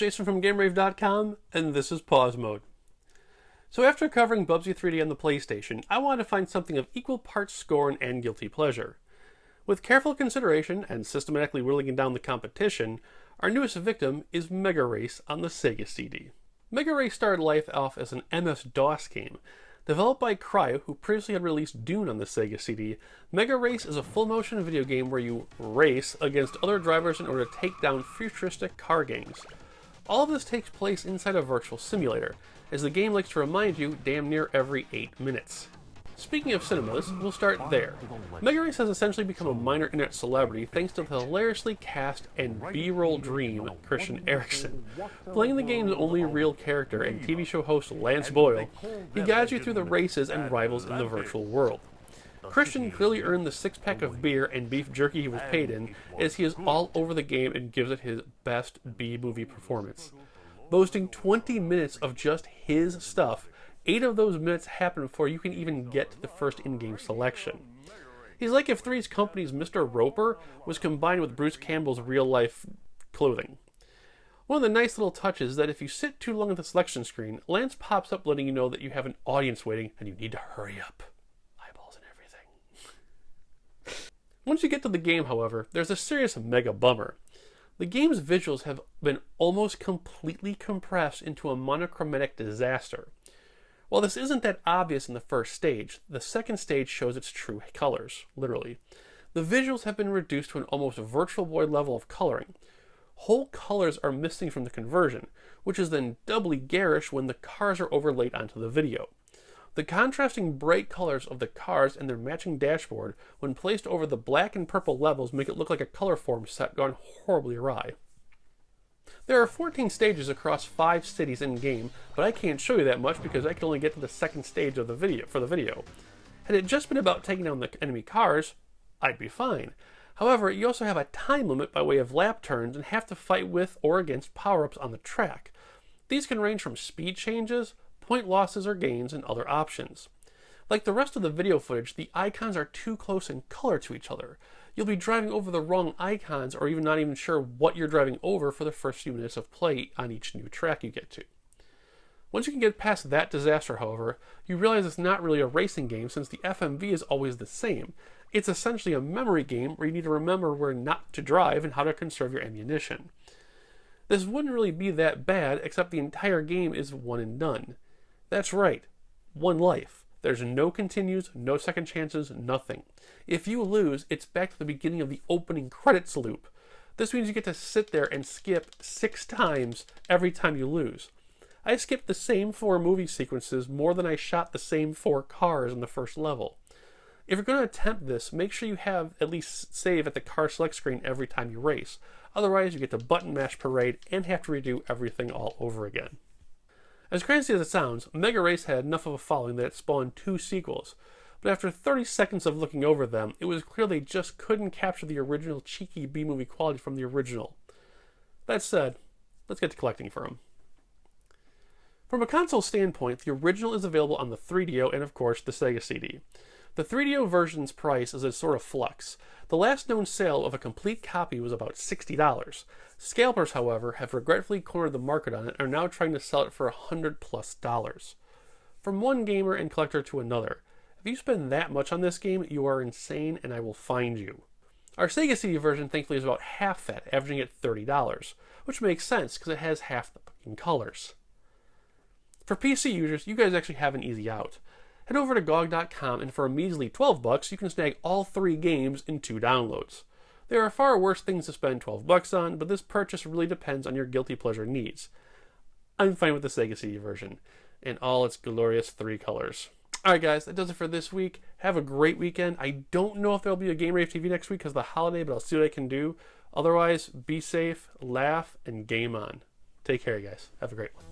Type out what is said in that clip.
Jason from GameRave.com, and this is Pause Mode. So after covering Bubsy 3D on the PlayStation, I wanted to find something of equal parts scorn and guilty pleasure. With careful consideration and systematically whittling down the competition, our newest victim is Mega Race on the Sega CD. Mega Race started life off as an MS-DOS game. Developed by Cryo, who previously had released Dune on the Sega CD, Mega Race is a full-motion video game where you race against other drivers in order to take down futuristic car gangs. All of this takes place inside a virtual simulator, as the game likes to remind you damn near every 8 minutes. Speaking of cinemas, we'll start there. Mega Race has essentially become a minor internet celebrity thanks to the hilariously cast and B-roll dream Christian Eriksen. Playing the game's only real character and TV show host Lance Boyle, he guides you through the races and rivals in the virtual world. Christian clearly earned the six-pack of beer and beef jerky he was paid in, as he is all over the game and gives it his best B-movie performance. Boasting 20 minutes of just his stuff, 8 of those minutes happen before you can even get to the first in-game selection. He's like if Three's Company's Mr. Roper was combined with Bruce Campbell's real-life clothing. One of the nice little touches is that if you sit too long at the selection screen, Lance pops up letting you know that you have an audience waiting and you need to hurry up. Eyeballs and everything. Once you get to the game, however, there's a serious mega bummer. The game's visuals have been almost completely compressed into a monochromatic disaster. While this isn't that obvious in the first stage, the second stage shows its true colors, literally. The visuals have been reduced to an almost Virtual Boy level of coloring. Whole colors are missing from the conversion, which is then doubly garish when the cars are overlaid onto the video. The contrasting bright colors of the cars and their matching dashboard, when placed over the black and purple levels, make it look like a color form set gone horribly awry. There are 14 stages across 5 cities in-game, but I can't show you that much because I can only get to the second stage of the video. Had it just been about taking down the enemy cars, I'd be fine. However, you also have a time limit by way of lap turns and have to fight with or against power-ups on the track. These can range from speed changes, point losses or gains, and other options. Like the rest of the video footage, the icons are too close in color to each other. You'll be driving over the wrong icons or even not even sure what you're driving over for the first few minutes of play on each new track you get to. Once you can get past that disaster, however, you realize it's not really a racing game since the FMV is always the same. It's essentially a memory game where you need to remember where not to drive and how to conserve your ammunition. This wouldn't really be that bad, except the entire game is one and done. That's right, one life. There's no continues, no second chances, nothing. If you lose, it's back to the beginning of the opening credits loop. This means you get to sit there and skip 6 times every time you lose. I skipped the same 4 movie sequences more than I shot the same 4 cars in the first level. If you're going to attempt this, make sure you have at least save at the car select screen every time you race. Otherwise, you get to button mash parade and have to redo everything all over again. As crazy as it sounds, Mega Race had enough of a following that it spawned 2 sequels, but after 30 seconds of looking over them, it was clear they just couldn't capture the original cheeky B-movie quality from the original. That said, let's get to collecting for them. From a console standpoint, the original is available on the 3DO and of course the Sega CD. The 3DO version's price is a sort of flux. The last known sale of a complete copy was about $60. Scalpers, however, have regretfully cornered the market on it and are now trying to sell it for $100+. From one gamer and collector to another, if you spend that much on this game, you are insane and I will find you. Our Sega CD version thankfully is about half that, averaging at $30, which makes sense because it has half the fucking colors. For PC users, you guys actually have an easy out. Head over to GOG.com and for a measly $12, you can snag all 3 games in 2 downloads. There are far worse things to spend $12 on, but this purchase really depends on your guilty pleasure needs. I'm fine with the Sega CD version, and all its glorious 3 colors. Alright guys, that does it for this week. Have a great weekend. I don't know if there'll be a Game Rave TV next week because of the holiday, but I'll see what I can do. Otherwise, be safe, laugh, and game on. Take care, you guys. Have a great one.